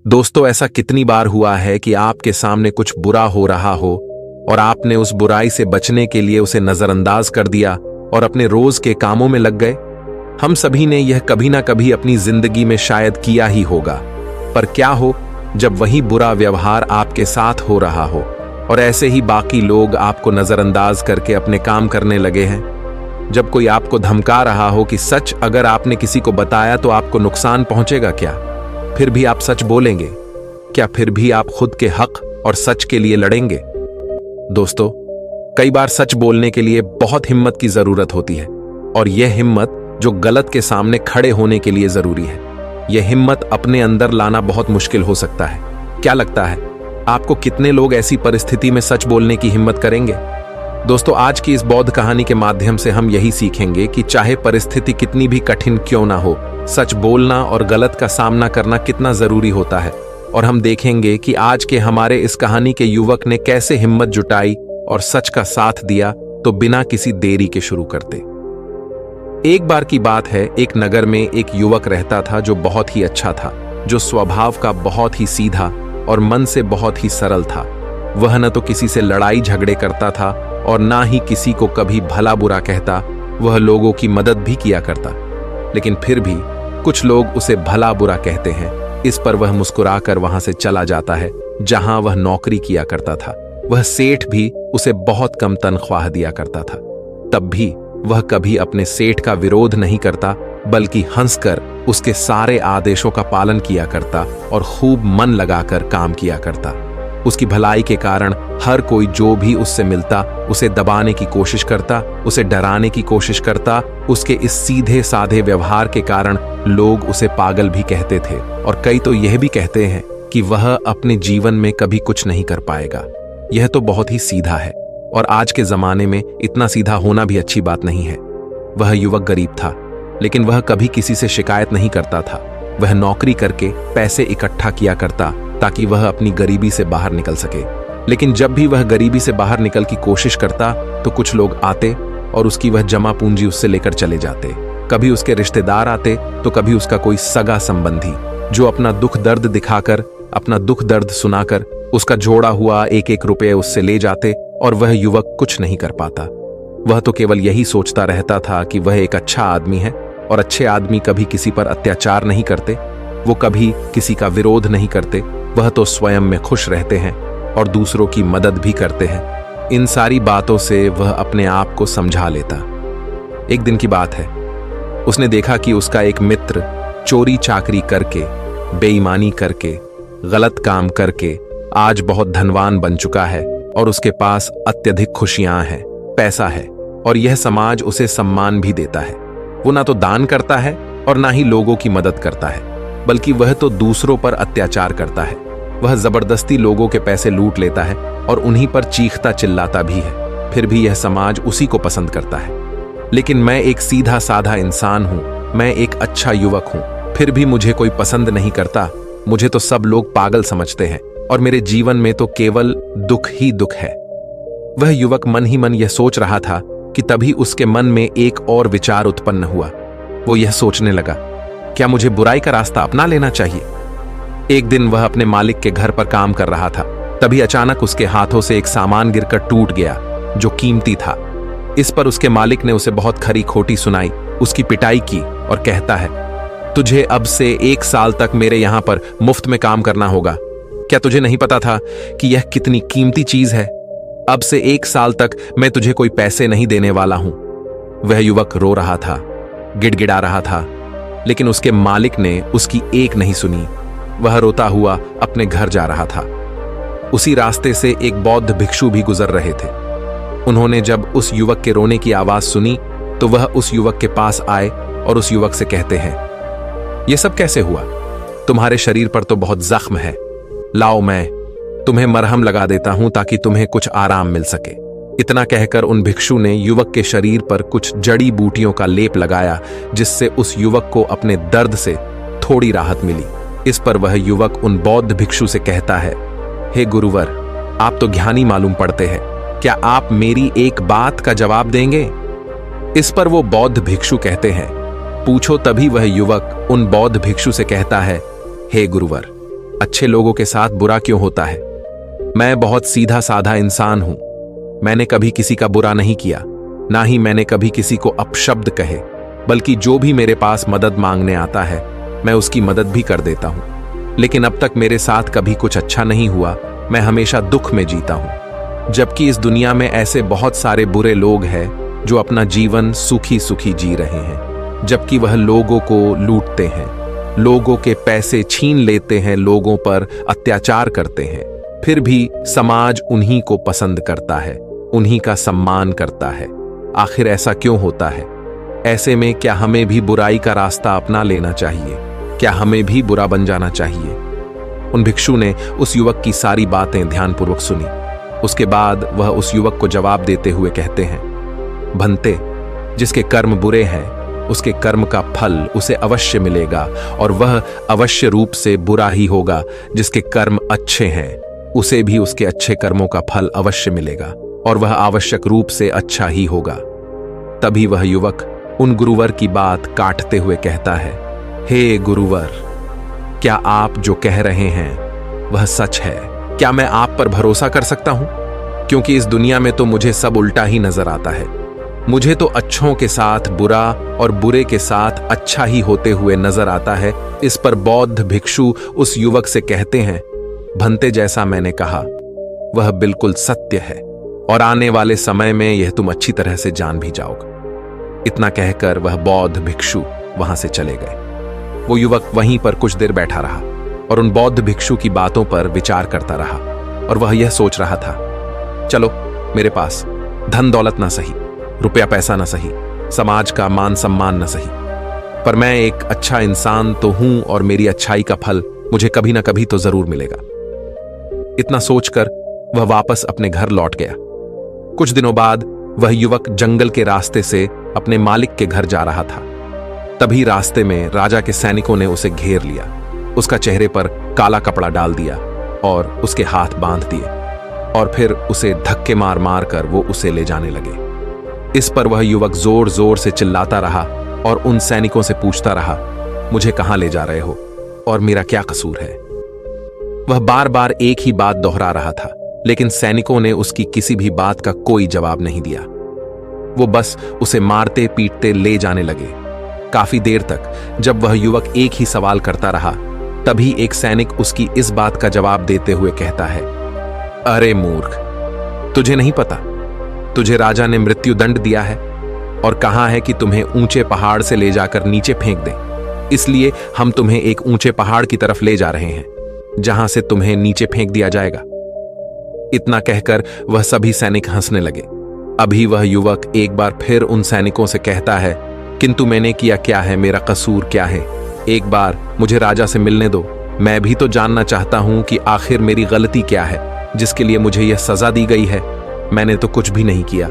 दोस्तों, ऐसा कितनी बार हुआ है कि आपके सामने कुछ बुरा हो रहा हो और आपने उस बुराई से बचने के लिए उसे नजरअंदाज कर दिया और अपने रोज के कामों में लग गए। हम सभी ने यह कभी ना कभी अपनी जिंदगी में शायद किया ही होगा। पर क्या हो जब वही बुरा व्यवहार आपके साथ हो रहा हो और ऐसे ही बाकी लोग आपको नजरअंदाज करके अपने काम करने लगे हैं। जब कोई आपको धमका रहा हो कि सच अगर आपने किसी को बताया तो आपको नुकसान पहुंचेगा क्या, फिर भी आप सच बोलेंगे क्या? फिर भी आप खुद के हक और सच के लिए लड़ेंगे? दोस्तों, कई बार सच बोलने के लिए बहुत हिम्मत की जरूरत होती है और यह हिम्मत जो गलत के सामने खड़े होने के लिए जरूरी है। यह हिम्मत अपने अंदर लाना बहुत मुश्किल हो सकता है। क्या लगता है आपको कितने लोग ऐसी परिस्थिति में सच बोलने की हिम्मत करेंगे? दोस्तों, आज की इस बौद्ध कहानी के माध्यम से हम यही सीखेंगे कि चाहे परिस्थिति कितनी भी कठिन क्यों ना हो, सच बोलना और गलत का सामना करना कितना जरूरी होता है। और हम देखेंगे कि आज के हमारे इस कहानी के युवक ने कैसे हिम्मत जुटाई और सच का साथ दिया, तो बिना किसी देरी के शुरू करते। एक बार की बात है, एक नगर में एक युवक रहता था जो बहुत ही अच्छा था, जो स्वभाव का बहुत ही सीधा और मन से बहुत ही सरल था। वह न तो किसी से लड़ाई झगड़े करता था और ना ही किसी को कभी भला बुरा कहता। वह लोगों की मदद भी किया करता, लेकिन फिर भी कुछ लोग उसे भला बुरा कहते हैं। इस पर वह मुस्कुराकर वहां से चला जाता है जहां वह नौकरी किया करता था। वह सेठ भी उसे बहुत कम तनख्वाह दिया करता था। तब भी वह कभी अपने सेठ का विरोध नहीं करता, बल्कि हंसकर उसके सारे आदेशों का पालन किया करता और खूब मन लगाकर काम किया करता। उसकी भलाई के कारण हर कोई जो भी उससे मिलता उसे दबाने की कोशिश करता, उसे डराने की कोशिश करता। उसके इस सीधे साधे व्यवहार के कारण लोग उसे पागल भी कहते थे और कई तो यह भी कहते हैं कि वह अपने जीवन में कभी कुछ नहीं कर पाएगा। यह तो बहुत ही सीधा है और आज के जमाने में इतना सीधा होना भी अच्छी बात नहीं है। वह युवक गरीब था, लेकिन वह कभी किसी से शिकायत नहीं करता था। वह नौकरी करके पैसे इकट्ठा किया करता ताकि वह अपनी गरीबी से बाहर निकल सके। लेकिन जब भी वह गरीबी से बाहर निकल की कोशिश करता तो कुछ लोग आते और उसकी वह जमा पूंजी उससे लेकर चले जाते। कभी उसके रिश्तेदार आते तो कभी उसका कोई सगा संबंधी, जो अपना दुख दर्द दिखाकर, अपना दुख दर्द सुनाकर उसका जोड़ा हुआ एक एक रुपये उससे ले जाते और वह युवक कुछ नहीं कर पाता। वह तो केवल यही सोचता रहता था कि वह एक अच्छा आदमी है और अच्छे आदमी कभी किसी पर अत्याचार नहीं करते, वो कभी किसी का विरोध नहीं करते। वह तो स्वयं में खुश रहते हैं और दूसरों की मदद भी करते हैं। इन सारी बातों से वह अपने आप को समझा लेता। एक दिन की बात है, उसने देखा कि उसका एक मित्र चोरी चाकरी करके, बेईमानी करके, गलत काम करके आज बहुत धनवान बन चुका है और उसके पास अत्यधिक खुशियां हैं, पैसा है और यह समाज उसे सम्मान भी देता है। वो ना तो दान करता है और ना ही लोगों की मदद करता है, बल्कि वह तो दूसरों पर अत्याचार करता है। वह जबरदस्ती लोगों के पैसे लूट लेता है और उन्हीं पर चीखता चिल्लाता भी है। फिर भी यह समाज उसी को पसंद करता है। लेकिन मैं एक सीधा साधा इंसान हूं, मैं एक अच्छा युवक हूं, फिर भी मुझे कोई पसंद नहीं करता। मुझे तो सब लोग पागल समझते हैं और मेरे जीवन में तो केवल दुख ही दुख है। वह युवक मन ही मन यह सोच रहा था कि तभी उसके मन में एक और विचार उत्पन्न हुआ। वो यह सोचने लगा, क्या मुझे बुराई का रास्ता अपना लेना चाहिए? एक दिन वह अपने मालिक के घर पर काम कर रहा था। तभी अचानक उसके हाथों से एक सामान गिरकर टूट गया जो कीमती था। इस पर उसके मालिक ने उसे बहुत खरी खोटी सुनाई, उसकी पिटाई की और कहता है, तुझे अब से 1 साल तक मेरे यहां पर मुफ्त में काम करना होगा। क्या तुझे नहीं पता था कि यह कितनी कीमती चीज है? अब से 1 साल तक मैं तुझे कोई पैसे नहीं देने वाला हूं। वह युवक रो रहा था, गिड़गिड़ा रहा था, लेकिन उसके मालिक ने उसकी एक नहीं सुनी। वह रोता हुआ अपने घर जा रहा था। उसी रास्ते से एक बौद्ध भिक्षु भी गुजर रहे थे। उन्होंने जब उस युवक के रोने की आवाज सुनी तो वह उस युवक के पास आए और उस युवक से कहते हैं, यह सब कैसे हुआ? तुम्हारे शरीर पर तो बहुत जख्म है, लाओ मैं तुम्हें मरहम लगा देता हूं ताकि तुम्हें कुछ आराम मिल सके। इतना कहकर उन भिक्षु ने युवक के शरीर पर कुछ जड़ी बूटियों का लेप लगाया, जिससे उस युवक को अपने दर्द से थोड़ी राहत मिली। इस पर वह युवक उन बौद्ध भिक्षु से कहता है, हे गुरुवर, आप तो ज्ञानी मालूम पड़ते हैं, क्या आप मेरी एक बात का जवाब देंगे? इस पर वो बौद्ध भिक्षु कहते हैं, पूछो। तभी वह युवक उन बौद्ध भिक्षु से कहता है, हे गुरुवर, अच्छे लोगों के साथ बुरा क्यों होता है? मैं बहुत सीधा साधा इंसान हूं। मैंने कभी किसी का बुरा नहीं किया, ना ही मैंने कभी किसी को अपशब्द कहे, बल्कि जो भी मेरे पास मदद मांगने आता है मैं उसकी मदद भी कर देता हूं। लेकिन अब तक मेरे साथ कभी कुछ अच्छा नहीं हुआ। मैं हमेशा दुख में जीता हूं, जबकि इस दुनिया में ऐसे बहुत सारे बुरे लोग हैं जो अपना जीवन सुखी सुखी जी रहे हैं, जबकि वह लोगों को लूटते हैं, लोगों के पैसे छीन लेते हैं, लोगों पर अत्याचार करते हैं। फिर भी समाज उन्हीं को पसंद करता है, उन्हीं का सम्मान करता है। आखिर ऐसा क्यों होता है? ऐसे में क्या हमें भी बुराई का रास्ता अपना लेना चाहिए? क्या हमें भी बुरा बन जाना चाहिए? उन भिक्षु ने उस युवक की सारी बातें ध्यानपूर्वक सुनी। उसके बाद वह उस युवक को जवाब देते हुए कहते हैं, भंते, जिसके कर्म बुरे हैं उसके कर्म का फल उसे अवश्य मिलेगा, और वह अवश्य रूप से बुरा ही होगा। जिसके कर्म अच्छे हैं उसे भी उसके अच्छे कर्मों का फल अवश्य मिलेगा, और वह आवश्यक रूप से अच्छा ही होगा। तभी वह युवक उन गुरुवर की बात काटते हुए कहता है, हे गुरुवर, क्या आप जो कह रहे हैं वह सच है? क्या मैं आप पर भरोसा कर सकता हूं? क्योंकि इस दुनिया में तो मुझे सब उल्टा ही नजर आता है। मुझे तो अच्छों के साथ बुरा और बुरे के साथ अच्छा ही होते हुए नजर आता है। इस पर बौद्ध भिक्षु उस युवक से कहते हैं, भंते, जैसा मैंने कहा वह बिल्कुल सत्य है, और आने वाले समय में यह तुम अच्छी तरह से जान भी जाओगे। इतना कहकर वह बौद्ध भिक्षु वहां से चले गए। वो युवक वहीं पर कुछ देर बैठा रहा और उन बौद्ध भिक्षु की बातों पर विचार करता रहा, और वह यह सोच रहा था, चलो, मेरे पास धन दौलत ना सही, रुपया पैसा ना सही, समाज का मान सम्मान ना सही, पर मैं एक अच्छा इंसान तो हूं, और मेरी अच्छाई का फल मुझे कभी ना कभी तो जरूर मिलेगा। इतना सोचकर वह वापस अपने घर लौट गया। कुछ दिनों बाद वह युवक जंगल के रास्ते से अपने मालिक के घर जा रहा था। तभी रास्ते में राजा के सैनिकों ने उसे घेर लिया, उसका चेहरे पर काला कपड़ा डाल दिया और उसके हाथ बांध दिए, और फिर उसे धक्के मार मार कर वो उसे ले जाने लगे। इस पर वह युवक जोर जोर से चिल्लाता रहा और उन सैनिकों से पूछता रहा, मुझे कहां ले जा रहे हो और मेरा क्या कसूर है? वह बार बार एक ही बात दोहरा रहा था, लेकिन सैनिकों ने उसकी किसी भी बात का कोई जवाब नहीं दिया। वो बस उसे मारते पीटते ले जाने लगे। काफी देर तक जब वह युवक एक ही सवाल करता रहा, तभी एक सैनिक उसकी इस बात का जवाब देते हुए कहता है, अरे मूर्ख, तुझे नहीं पता, तुझे राजा ने मृत्यु दंड दिया है और कहा है कि तुम्हें ऊंचे पहाड़ से ले जाकर नीचे फेंक दें। इसलिए हम तुम्हें एक ऊंचे पहाड़ की तरफ ले जा रहे हैं, जहां से तुम्हें नीचे फेंक दिया जाएगा। इतना कहकर वह सभी सैनिक हंसने लगे। अभी वह युवक एक बार फिर उन सैनिकों से कहता है, किंतु मैंने किया क्या है, मेरा कसूर क्या है? एक बार मुझे राजा से मिलने दो, मैं भी तो जानना चाहता हूं कि आखिर मेरी गलती क्या है जिसके लिए मुझे यह सजा दी गई है। मैंने तो कुछ भी नहीं किया।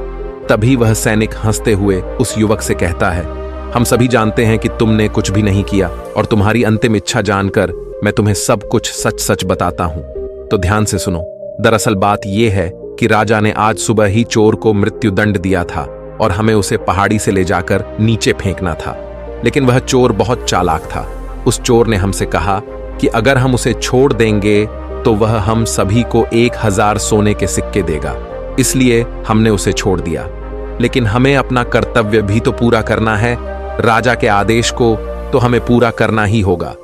तभी वह सैनिक हंसते हुए उस युवक से कहता है, हम सभी जानते हैं कि तुमने कुछ भी नहीं किया, और तुम्हारी अंतिम इच्छा जानकर मैं तुम्हें सब कुछ सच सच बताता हूं। तो ध्यान से सुनो। दरअसल बात यह है कि राजा ने आज सुबह ही चोर को मृत्यु दंड दिया था और हमें उसे पहाड़ी से ले जाकर नीचे फेंकना था। लेकिन वह चोर बहुत चालाक था। उस चोर ने हमसे कहा कि अगर हम उसे छोड़ देंगे तो वह हम सभी को 1000 सोने के सिक्के देगा। इसलिए हमने उसे छोड़ दिया। लेकिन हमें अपना कर्तव्य भी तो पूरा करना है। राजा के आदेश को तो हमें पूरा करना ही होगा।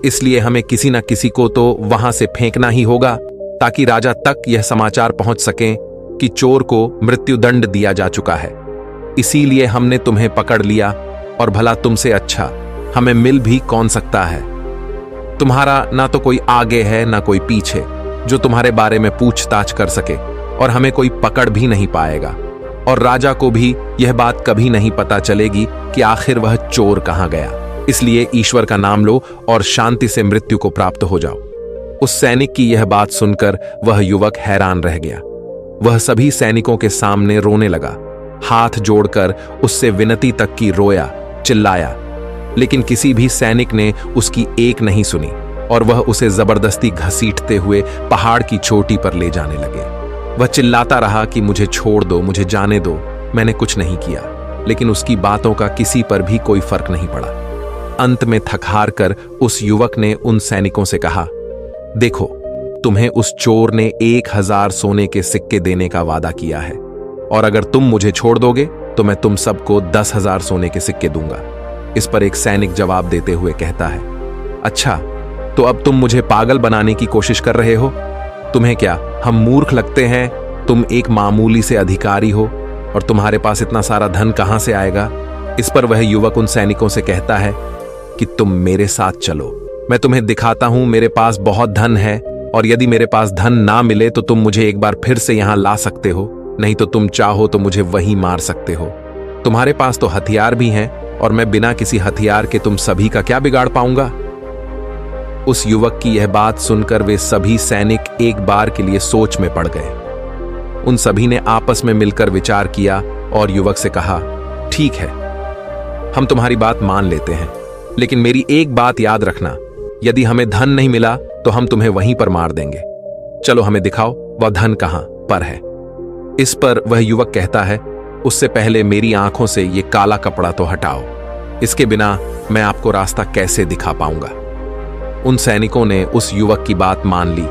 इसलिए हमें किसी न किसी को तो वहां से फेंकना ही होगा, ताकि राजा तक यह समाचार पहुंच सके कि चोर को मृत्युदंड दिया जा चुका है। इसीलिए हमने तुम्हें पकड़ लिया, और भला तुमसे अच्छा हमें मिल भी कौन सकता है? तुम्हारा ना तो कोई आगे है ना कोई पीछे जो तुम्हारे बारे में पूछताछ कर सके, और हमें कोई पकड़ भी नहीं पाएगा, और राजा को भी यह बात कभी नहीं पता चलेगी कि आखिर वह चोर कहां गया। इसलिए ईश्वर का नाम लो और शांति से मृत्यु को प्राप्त हो जाओ। उस सैनिक की यह बात सुनकर वह युवक हैरान रह गया। वह सभी सैनिकों के सामने रोने लगा, हाथ जोड़कर उससे विनती तक की, रोया, चिल्लाया, लेकिन किसी भी सैनिक ने उसकी एक नहीं सुनी, और वह उसे जबरदस्ती घसीटते हुए पहाड़ की चोटी पर ले जाने लगे। वह चिल्लाता रहा कि मुझे छोड़ दो, मुझे जाने दो, मैंने कुछ नहीं किया। लेकिन उसकी बातों का किसी पर भी कोई फर्क नहीं पड़ा। अंत में थक हार कर उस युवक ने उन सैनिकों से कहा, देखो, तुम्हें उस चोर ने 1000 सोने के सिक्के देने का वादा किया है, और अगर तुम मुझे छोड़ दोगे तो मैं तुम सबको 10,000 सोने के सिक्के दूंगा। इस पर एक सैनिक जवाब देते हुए कहता है, अच्छा, तो अब तुम मुझे पागल बनाने की कोशिश कर रहे हो? तुम्हें क्या हम मूर्ख लगते हैं? तुम एक मामूली से अधिकारी हो और तुम्हारे पास इतना सारा धन कहां से आएगा? इस पर वह युवक उन सैनिकों से कहता है कि तुम मेरे साथ चलो, मैं तुम्हें दिखाता हूं मेरे पास बहुत धन है, और यदि मेरे पास धन ना मिले तो तुम मुझे एक बार फिर से यहां ला सकते हो, नहीं तो तुम चाहो तो मुझे वहीं मार सकते हो। तुम्हारे पास तो हथियार भी हैं, और मैं बिना किसी हथियार के तुम सभी का क्या बिगाड़ पाऊंगा? उस युवक की यह बात सुनकर वे सभी सैनिक एक बार के लिए सोच में पड़ गए। उन सभी ने आपस में मिलकर विचार किया और युवक से कहा, ठीक है, हम तुम्हारी बात मान लेते हैं, लेकिन मेरी एक बात याद रखना, यदि हमें धन नहीं मिला तो हम तुम्हें वहीं पर मार देंगे। चलो हमें दिखाओ वह धन कहां पर है। इस पर वह युवक कहता है, उससे पहले मेरी आंखों से ये काला कपड़ा तो हटाओ, इसके बिना मैं आपको रास्ता कैसे दिखा पाऊंगा। उन सैनिकों ने उस युवक की बात मान ली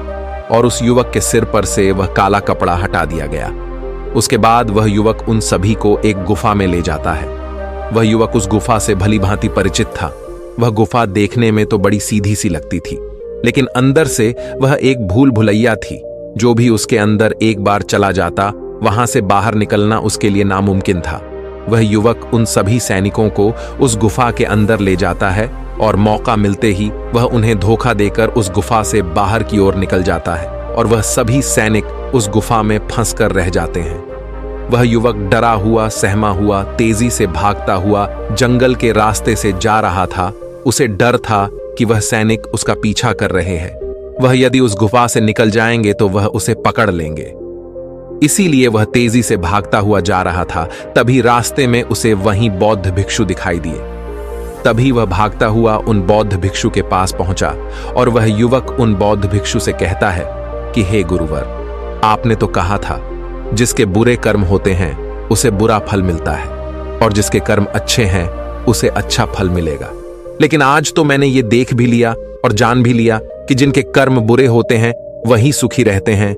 और उस युवक के सिर पर से वह काला कपड़ा हटा दिया गया। उसके बाद वह युवक उन सभी को एक गुफा में ले जाता है। वह युवक उस गुफा से भली भांति परिचित था। वह गुफा देखने में तो बड़ी सीधी सी लगती थी, लेकिन अंदर से वह एक भूल भुलैया थी। जो भी उसके अंदर एक बार चला जाता, वहां से बाहर निकलना उसके लिए नामुमकिन था। वह युवक उन सभी सैनिकों को उस गुफा के अंदर ले जाता है और मौका मिलते ही वह उन्हें धोखा देकर उस गुफा से बाहर की ओर निकल जाता है, और वह सभी सैनिक उस गुफा में फंस कर रह जाते हैं। वह युवक डरा हुआ, सहमा हुआ, तेजी से भागता हुआ जंगल के रास्ते से जा रहा था। उसे डर था कि वह सैनिक उसका पीछा कर रहे हैं। वह यदि उस गुफा से निकल जाएंगे तो वह उसे पकड़ लेंगे। इसीलिए वह तेजी से भागता हुआ जा रहा था। तभी रास्ते में उसे वहीं बौद्ध भिक्षु दिखाई दिए। तभी वह भागता हुआ उन बौद्ध भिक्षु के पास पहुंचा और वह युवक उन बौद्ध भिक्षु से कहता है कि हे गुरुवर, आपने तो कहा था जिसके बुरे कर्म होते हैं उसे बुरा फल मिलता है, और जिसके कर्म अच्छे हैं उसे अच्छा फल मिलेगा। लेकिन आज तो मैंने ये देख भी लिया और जान भी लिया कि जिनके कर्म बुरे होते हैं वही सुखी रहते हैं,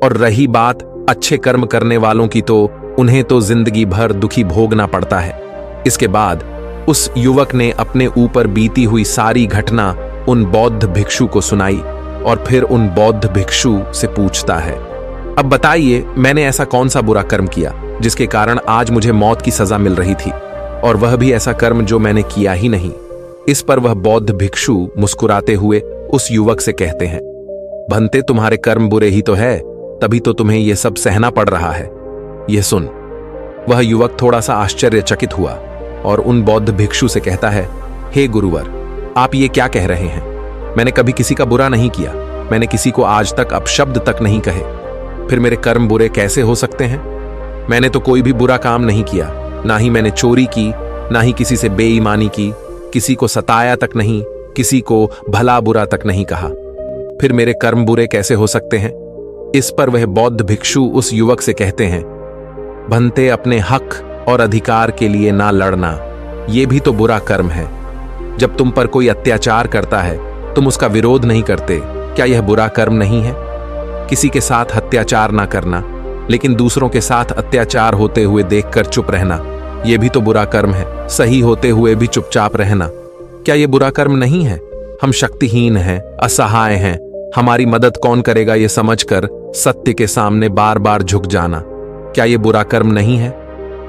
और रही बात अच्छे कर्म करने वालों की, तो उन्हें तो जिंदगी भर दुखी भोगना पड़ता है। इसके बाद उस युवक ने अपने ऊपर बीती हुई सारी घटना उन बौद्ध भिक्षु को सुनाई, और फिर उन बौद्ध भिक्षु से पूछता है, अब बताइए मैंने ऐसा कौन सा बुरा कर्म किया जिसके कारण आज मुझे मौत की सजा मिल रही थी, और वह भी ऐसा कर्म जो मैंने किया ही नहीं। इस पर वह बौद्ध भिक्षु मुस्कुराते हुए उस युवक से कहते हैं, भंते तुम्हारे कर्म बुरे ही तो है, तभी तो तुम्हें यह सब सहना पड़ रहा है। यह सुन वह युवक थोड़ा सा आश्चर्यचकित हुआ और उन बौद्ध भिक्षु से कहता है, हे गुरुवर, आप ये क्या कह रहे हैं? मैंने कभी किसी का बुरा नहीं किया, मैंने किसी को आज तक अपशब्द तक नहीं कहे, फिर मेरे कर्म बुरे कैसे हो सकते हैं? मैंने तो कोई भी बुरा काम नहीं किया, ना ही मैंने चोरी की, ना ही किसी से बेईमानी की, किसी को सताया तक नहीं, किसी को भला बुरा तक नहीं कहा, फिर मेरे कर्म बुरे कैसे हो सकते हैं? इस पर वह बौद्ध भिक्षु उस युवक से कहते हैं, भंते अपने हक और अधिकार के लिए ना लड़ना, यह भी तो बुरा कर्म है। जब तुम पर कोई अत्याचार करता है तुम उसका विरोध नहीं करते, क्या यह बुरा कर्म नहीं है? किसी के साथ अत्याचार ना करना, लेकिन दूसरों के साथ अत्याचार होते हुए देखकर चुप रहना, यह भी तो बुरा कर्म है। सही होते हुए भी चुपचाप रहना, क्या यह बुरा कर्म नहीं है? हम शक्तिहीन हैं, असहाय हैं, हमारी मदद कौन करेगा ये समझकर सत्य के सामने बार बार झुक जाना, क्या यह बुरा कर्म नहीं है?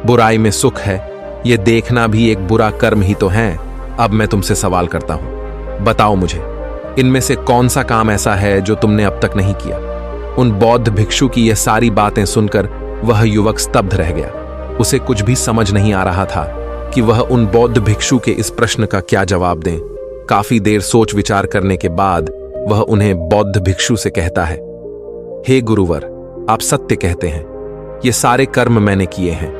बुराई में सुख है, यह देखना भी एक बुरा कर्म ही तो है। अब मैं तुमसे सवाल करता हूं, बताओ मुझे इनमें से कौन सा काम ऐसा है जो तुमने अब तक नहीं किया? उन बौद्ध भिक्षु की यह सारी बातें सुनकर वह युवक स्तब्ध रह गया। उसे कुछ भी समझ नहीं आ रहा था कि वह उन बौद्ध भिक्षु के इस प्रश्न का क्या जवाब दें। काफी देर सोच विचार करने के बाद वह उन्हें बौद्ध भिक्षु से कहता है, हे गुरुवर, आप सत्य कहते हैं, ये सारे कर्म मैंने किए हैं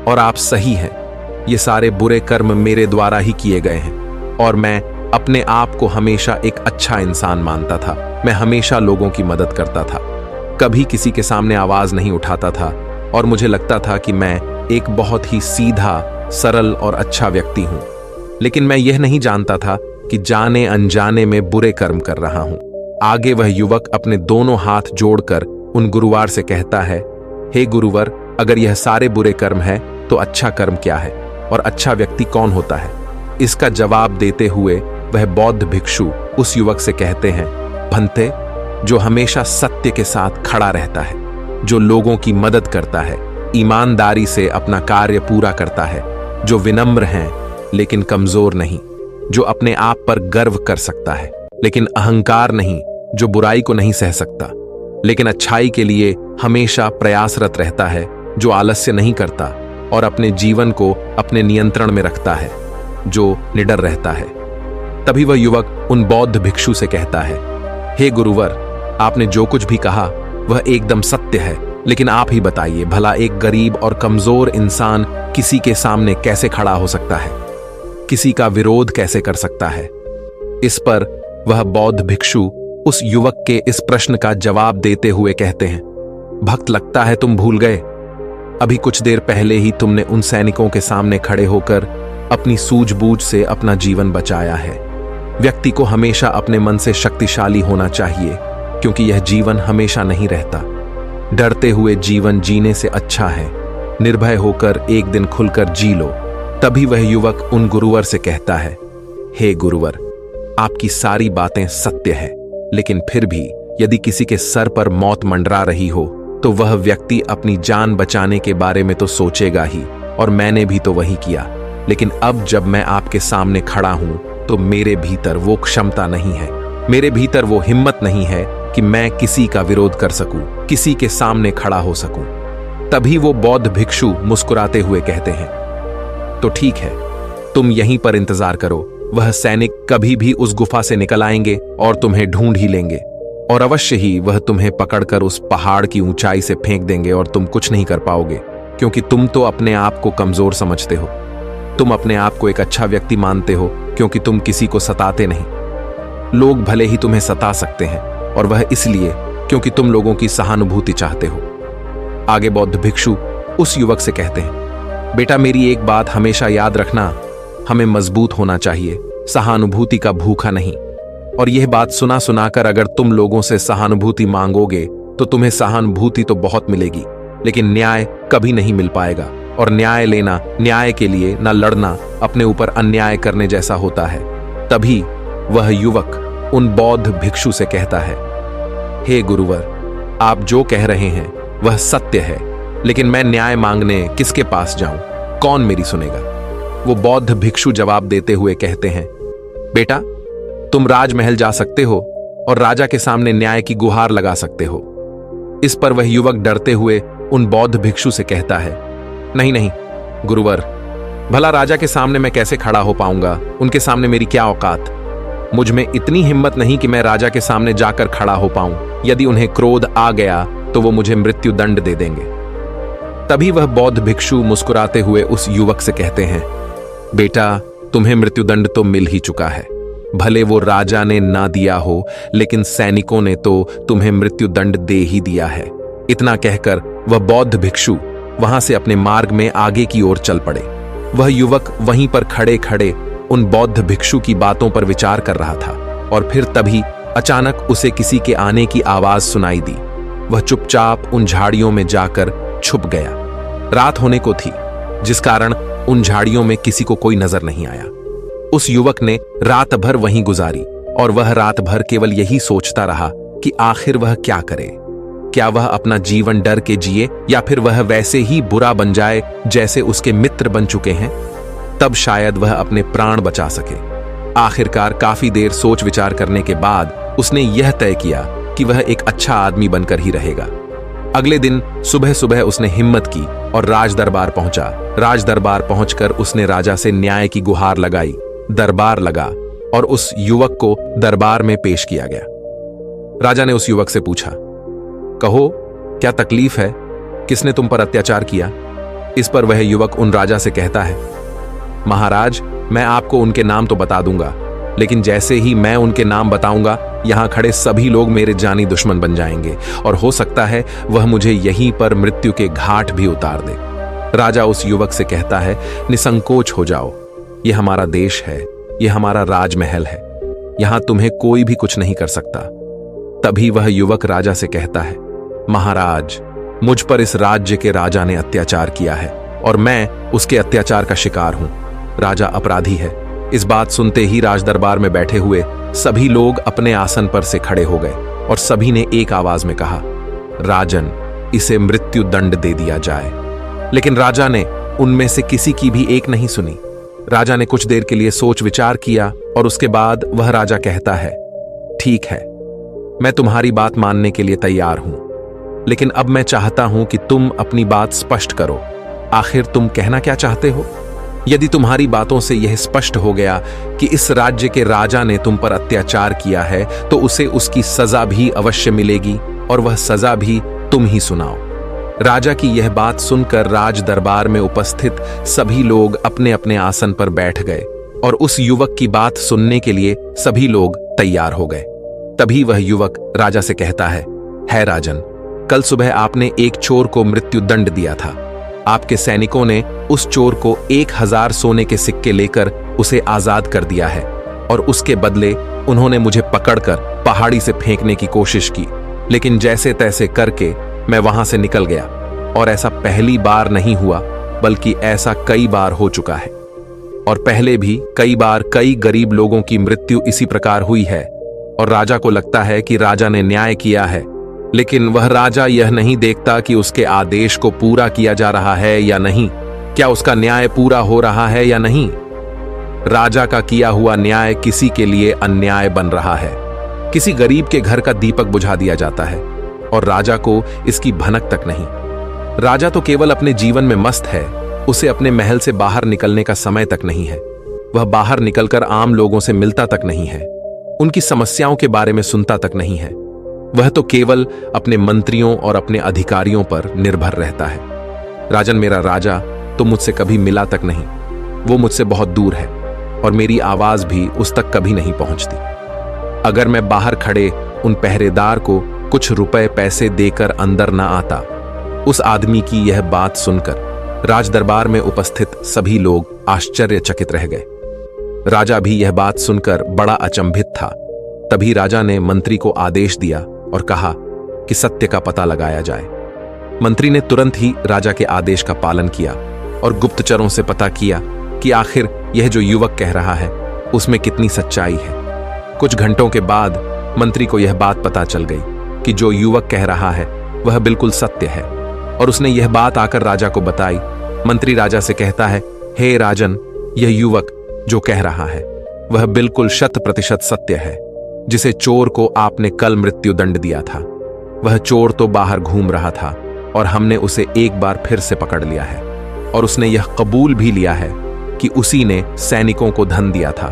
और आप सही हैं। ये सारे बुरे कर्म मेरे द्वारा ही किए गए हैं और मैं अपने आप को हमेशा एक अच्छा इंसान मानता था। मैं हमेशा लोगों की मदद करता था, कभी किसी के सामने आवाज नहीं उठाता था और मुझे लगता था कि मैं एक बहुत ही सीधा, सरल और अच्छा व्यक्ति हूं। लेकिन मैं यह नहीं जानता था कि जाने अनजाने में बुरे कर्म कर रहा हूं। आगे वह युवक अपने दोनों हाथ जोड़कर उन गुरुवार से कहता है, हे गुरुवर, अगर यह सारे बुरे कर्म है तो अच्छा कर्म क्या है और अच्छा व्यक्ति कौन होता है? इसका जवाब देते हुए वह बौद्ध भिक्षु उस युवक से कहते हैं, भंते, जो हमेशा सत्य के साथ खड़ा रहता है, जो लोगों की मदद करता है, ईमानदारी से अपना कार्य पूरा करता है, जो विनम्र हैं लेकिन कमजोर नहीं, जो अपने आप पर गर्व कर सकता है लेकिन अहंकार नहीं, जो बुराई को नहीं सह सकता लेकिन अच्छाई के लिए हमेशा प्रयासरत रहता है, जो आलस्य नहीं करता और अपने जीवन को अपने नियंत्रण में रखता है, जो निडर रहता है। तभी वह युवक उन बौद्ध भिक्षु से कहता है, हे गुरुवर, आपने जो कुछ भी कहा वह एकदम सत्य है, लेकिन आप ही बताइए, भला एक गरीब और कमजोर इंसान किसी के सामने कैसे खड़ा हो सकता है, किसी का विरोध कैसे कर सकता है? इस पर वह बौद्ध भिक्षु उस युवक के इस प्रश्न का जवाब देते हुए कहते हैं, भक्त, लगता है तुम भूल गए। अभी कुछ देर पहले ही तुमने उन सैनिकों के सामने खड़े होकर अपनी सूझबूझ से अपना जीवन बचाया है। व्यक्ति को हमेशा अपने मन से शक्तिशाली होना चाहिए, क्योंकि यह जीवन हमेशा नहीं रहता। डरते हुए जीवन जीने से अच्छा है, निर्भय होकर एक दिन खुलकर जी लो। तभी वह युवक उन गुरुवर से कहता है, हे गुरुवर, आपकी सारी बातें सत्य है, लेकिन फिर भी यदि किसी के सर पर मौत मंडरा रही हो तो वह व्यक्ति अपनी जान बचाने के बारे में तो सोचेगा ही, और मैंने भी तो वही किया। लेकिन अब जब मैं आपके सामने खड़ा हूं तो मेरे भीतर वो क्षमता नहीं है, मेरे भीतर वो हिम्मत नहीं है कि मैं किसी का विरोध कर सकूं, किसी के सामने खड़ा हो सकूं। तभी वो बौद्ध भिक्षु मुस्कुराते हुए कहते हैं, तो ठीक है, तुम यहीं पर इंतजार करो, वह सैनिक कभी भी उस गुफा से निकल आएंगे और तुम्हें ढूंढ ही लेंगे, और अवश्य ही वह तुम्हें पकड़कर उस पहाड़ की ऊंचाई से फेंक देंगे और तुम कुछ नहीं कर पाओगे, क्योंकि तुम तो अपने आप को कमजोर समझते हो। तुम अपने आप को एक अच्छा व्यक्ति मानते हो, क्योंकि तुम किसी को सताते नहीं। लोग भले ही तुम्हें सता सकते हैं, और वह इसलिए क्योंकि तुम लोगों की सहानुभूति चाहते हो। आगे बौद्ध भिक्षु उस युवक से कहते हैं, बेटा, मेरी एक बात हमेशा याद रखना, हमें मजबूत होना चाहिए, सहानुभूति का भूखा नहीं। और यह बात सुना सुनाकर अगर तुम लोगों से सहानुभूति मांगोगे तो तुम्हें सहानुभूति तो बहुत मिलेगी, लेकिन न्याय कभी नहीं मिल पाएगा। और न्याय लेना, न्याय के लिए न लड़ना, अपने ऊपर अन्याय करने जैसा होता है। तभी वह युवक उन बौद्ध भिक्षु से कहता है, हे गुरुवर, आप जो कह रहे हैं वह सत्य है, लेकिन मैं न्याय मांगने किसके पास जाऊं? कौन मेरी सुनेगा? वो बौद्ध भिक्षु जवाब देते हुए कहते हैं, बेटा, तुम राजमहल जा सकते हो और राजा के सामने न्याय की गुहार लगा सकते हो। इस पर वह युवक डरते हुए उन बौद्ध भिक्षु से कहता है, नहीं नहीं गुरुवर, भला राजा के सामने मैं कैसे खड़ा हो पाऊंगा? उनके सामने मेरी क्या औकात? मुझ में इतनी हिम्मत नहीं कि मैं राजा के सामने जाकर खड़ा हो पाऊं। यदि उन्हें क्रोध आ गया तो वो मुझे मृत्यु दंड दे देंगे। तभी वह बौद्ध भिक्षु मुस्कुराते हुए उस युवक से कहते हैं, बेटा, तुम्हें मृत्युदंड तो मिल ही चुका है। भले वो राजा ने ना दिया हो, लेकिन सैनिकों ने तो तुम्हें मृत्युदंड दे ही दिया है। इतना कहकर वह बौद्ध भिक्षु वहां से अपने मार्ग में आगे की ओर चल पड़े। वह युवक वहीं पर खड़े खड़े उन बौद्ध भिक्षु की बातों पर विचार कर रहा था, और फिर तभी अचानक उसे किसी के आने की आवाज सुनाई दी। वह चुपचाप उन झाड़ियों में जाकर छुप गया। रात होने को थी, जिस कारण उन झाड़ियों में किसी को कोई नजर नहीं आया। उस युवक ने रात भर वहीं गुजारी, और वह रात भर केवल यही सोचता रहा कि आखिर वह क्या करे। क्या वह अपना जीवन डर के जिए, या फिर वह वैसे ही बुरा बन जाए जैसे उसके मित्र बन चुके हैं? तब शायद वह अपने प्राण बचा सके। आखिरकार काफी देर सोच विचार करने के बाद उसने यह तय किया कि वह एक अच्छा आदमी बनकर ही रहेगा। अगले दिन सुबह सुबह उसने हिम्मत की और राज दरबार पहुंचा। राज दरबार पहुंचकर उसने राजा से न्याय की गुहार लगाई। दरबार लगा और उस युवक को दरबार में पेश किया गया। राजा ने उस युवक से पूछा, कहो, क्या तकलीफ है? किसने तुम पर अत्याचार किया? इस पर वह युवक उन राजा से कहता है, महाराज, मैं आपको उनके नाम तो बता दूंगा, लेकिन जैसे ही मैं उनके नाम बताऊंगा, यहां खड़े सभी लोग मेरे जानी दुश्मन बन जाएंगे, और हो सकता है वह मुझे यहीं पर मृत्यु के घाट भी उतार दे। राजा उस युवक से कहता है, निसंकोच हो जाओ, यह हमारा देश है, यह हमारा राजमहल है, यहां तुम्हें कोई भी कुछ नहीं कर सकता। तभी वह युवक राजा से कहता है, महाराज, मुझ पर इस राज्य के राजा ने अत्याचार किया है और मैं उसके अत्याचार का शिकार हूं। राजा अपराधी है। इस बात सुनते ही राजदरबार में बैठे हुए सभी लोग अपने आसन पर से खड़े हो गए और सभी ने एक आवाज में कहा, राजन, इसे मृत्यु दंड दे दिया जाए। लेकिन राजा ने उनमें से किसी की भी एक नहीं सुनी। राजा ने कुछ देर के लिए सोच विचार किया और उसके बाद वह राजा कहता है, ठीक है, मैं तुम्हारी बात मानने के लिए तैयार हूं, लेकिन अब मैं चाहता हूं कि तुम अपनी बात स्पष्ट करो। आखिर तुम कहना क्या चाहते हो? यदि तुम्हारी बातों से यह स्पष्ट हो गया कि इस राज्य के राजा ने तुम पर अत्याचार किया है, तो उसे उसकी सजा भी अवश्य मिलेगी और वह सजा भी तुम ही सुनाओ। राजा की यह बात सुनकर राज दरबार में उपस्थित सभी लोग अपने अपने आसन पर बैठ गए और उस युवक की बात सुनने के लिए सभी लोग तैयार हो गए। तभी वह युवक राजा से कहता है राजन, कल सुबह आपने एक चोर को मृत्यु दंड दिया था। आपके सैनिकों ने उस चोर को 1000 सोने के सिक्के लेकर उसे आजाद कर दिया है और उसके बदले उन्होंने मुझे पकड़कर पहाड़ी से फेंकने की कोशिश की, लेकिन जैसे तैसे करके मैं वहां से निकल गया। और ऐसा पहली बार नहीं हुआ, बल्कि ऐसा कई बार हो चुका है और पहले भी कई बार कई गरीब लोगों की मृत्यु इसी प्रकार हुई है। और राजा को लगता है कि राजा ने न्याय किया है, लेकिन वह राजा यह नहीं देखता कि उसके आदेश को पूरा किया जा रहा है या नहीं, क्या उसका न्याय पूरा हो रहा है या नहीं। राजा का किया हुआ न्याय किसी के लिए अन्याय बन रहा है। किसी गरीब के घर का दीपक बुझा दिया जाता है और राजा को इसकी भनक तक नहीं। राजा तो केवल अपने जीवन में मस्त है, उसे अपने महल से बाहर निकलने का समय तक नहीं है। वह बाहर निकलकर आम लोगों से मिलता तक नहीं है, उनकी समस्याओं के बारे में सुनता तक नहीं है। वह तो केवल अपने मंत्रियों और अपने अधिकारियों पर निर्भर रहता है। राजन, मेरा राजा तो मुझसे कभी मिला तक नहीं, वो मुझसे बहुत दूर है और मेरी आवाज भी उस तक कभी नहीं पहुंचती। अगर मैं बाहर खड़े उन पहरेदार को कुछ रुपए पैसे देकर अंदर न आता। उस आदमी की यह बात सुनकर राज दरबार में उपस्थित सभी लोग आश्चर्यचकित रह गए। राजा भी यह बात सुनकर बड़ा अचंभित था। तभी राजा ने मंत्री को आदेश दिया और कहा कि सत्य का पता लगाया जाए। मंत्री ने तुरंत ही राजा के आदेश का पालन किया और गुप्तचरों से पता किया कि आखिर यह जो युवक कह रहा है उसमें कितनी सच्चाई है। कुछ घंटों के बाद मंत्री को यह बात पता चल गई कि जो युवक कह रहा है वह बिल्कुल सत्य है और उसने यह बात आकर राजा को बताई। मंत्री राजा से कहता है, हे राजन, यह युवक जो कह रहा है वह बिल्कुल 100% सत्य है। जिसे चोर को आपने कल मृत्यु दंड दिया था, वह चोर तो बाहर घूम रहा था और हमने उसे एक बार फिर से पकड़ लिया है और उसने यह कबूल भी लिया है कि उसी ने सैनिकों को धन दिया था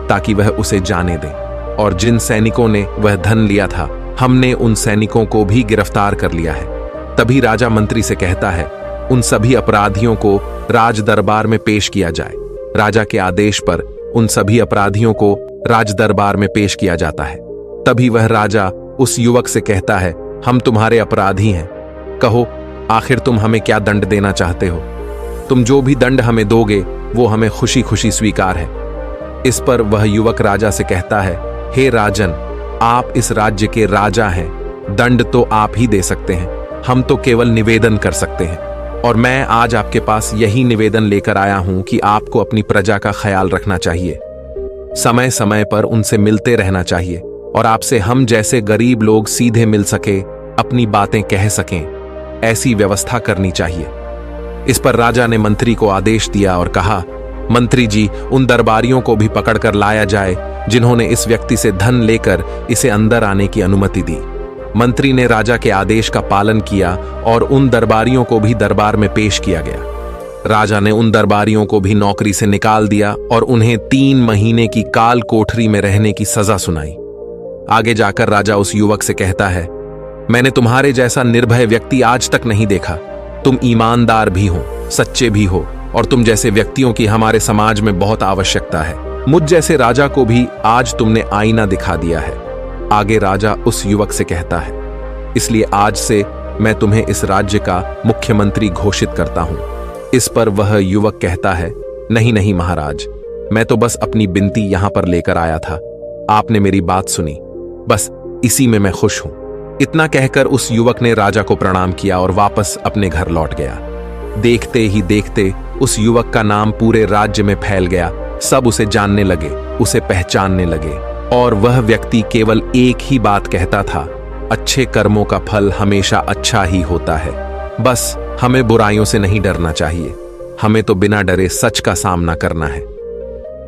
ताकि वह उसे जाने दे, और जिन सैनिकों ने वह धन लिया था हमने उन सैनिकों को भी गिरफ्तार कर लिया है। तभी राजा मंत्री से कहता है, उन सभी अपराधियों को राज दरबार में पेश किया जाए। राजा के आदेश पर उन सभी अपराधियों को राज दरबार में पेश किया जाता है। तभी वह राजा उस युवक से कहता है, हम तुम्हारे अपराधी हैं, कहो आखिर तुम हमें क्या दंड देना चाहते हो? तुम जो भी दंड हमें दोगे वो हमें खुशी खुशी स्वीकार है। इस पर वह युवक राजा से कहता है, हे राजन, आप इस राज्य के राजा हैं, दंड तो आप ही दे सकते हैं, हम तो केवल निवेदन कर सकते हैं। और मैं आज आपके पास यही निवेदन लेकर आया हूं कि आपको अपनी प्रजा का ख्याल रखना चाहिए, समय समय पर उनसे मिलते रहना चाहिए और आपसे हम जैसे गरीब लोग सीधे मिल सके, अपनी बातें कह सकें, ऐसी व्यवस्था करनी चाहिए। इस पर राजा ने मंत्री को आदेश दिया और कहा, मंत्री जी, उन दरबारियों को भी पकड़कर लाया जाए जिन्होंने इस व्यक्ति से धन लेकर इसे अंदर आने की अनुमति दी। मंत्री ने राजा के आदेश का पालन किया और उन दरबारियों को भी दरबार में पेश किया गया। राजा ने उन दरबारियों को भी नौकरी से निकाल दिया और उन्हें 3 महीने की काल कोठरी में रहने की सजा सुनाई। आगे जाकर राजा उस युवक से कहता है, मैंने तुम्हारे जैसा निर्भय व्यक्ति आज तक नहीं देखा। तुम ईमानदार भी हो, सच्चे भी हो और तुम जैसे व्यक्तियों की हमारे समाज में बहुत आवश्यकता है। मुझ जैसे राजा को भी आज तुमने आईना दिखा दिया है। आगे राजा उस युवक से कहता है, इसलिए आज से मैं तुम्हें इस राज्य का मुख्यमंत्री घोषित करता हूं। इस पर वह युवक कहता है, नहीं नहीं महाराज, मैं तो बस अपनी बिनती यहां पर लेकर आया था। आपने मेरी बात सुनी, बस इसी में मैं खुश हूं। इतना कहकर उस युवक ने राजा को प्रणाम किया और वापस अपने घर लौट गया। देखते ही देखते उस युवक का नाम पूरे राज्य में फैल गया। सब उसे जानने लगे, उसे पहचानने लगे और वह व्यक्ति केवल एक ही बात कहता था, अच्छे कर्मों का फल हमेशा अच्छा ही होता है। बस हमें बुराइयों से नहीं डरना चाहिए, हमें तो बिना डरे सच का सामना करना है।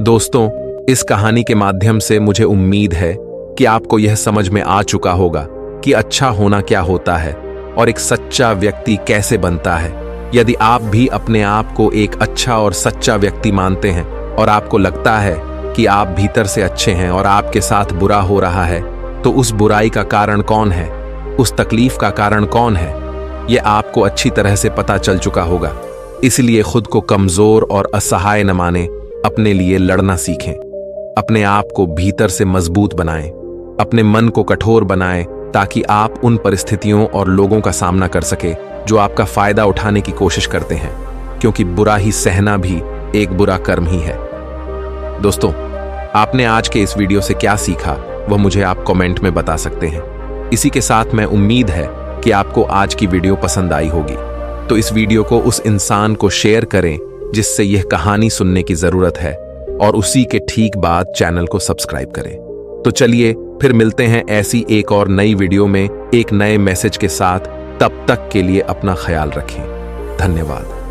दोस्तों, इस कहानी के माध्यम से मुझे उम्मीद है कि आपको यह समझ में आ चुका होगा कि अच्छा होना क्या होता है और एक सच्चा व्यक्ति कैसे बनता है। यदि आप भी अपने आप को एक अच्छा और सच्चा व्यक्ति मानते हैं और आपको लगता है कि आप भीतर से अच्छे हैं और आपके साथ बुरा हो रहा है, तो उस बुराई का कारण कौन है, उस तकलीफ का कारण कौन है, यह आपको अच्छी तरह से पता चल चुका होगा। इसलिए खुद को कमजोर और असहाय न माने, अपने लिए लड़ना सीखें, अपने आप को भीतर से मजबूत बनाएं, अपने मन को कठोर बनाएं ताकि आप उन परिस्थितियों और लोगों का सामना कर सके जो आपका फायदा उठाने की कोशिश करते हैं, क्योंकि बुरा ही सहना भी एक बुरा कर्म ही है। दोस्तों, आपने आज के इस वीडियो से क्या सीखा वह मुझे आप कमेंट में बता सकते हैं। इसी के साथ मैं उम्मीद है कि आपको आज की वीडियो पसंद आई होगी, तो इस वीडियो को उस इंसान को शेयर करें जिससे यह कहानी सुनने की जरूरत है, और उसी के ठीक बाद चैनल को सब्सक्राइब करें। तो चलिए फिर मिलते हैं ऐसी एक और नई वीडियो में एक नए मैसेज के साथ। तब तक के लिए अपना ख्याल रखें। धन्यवाद।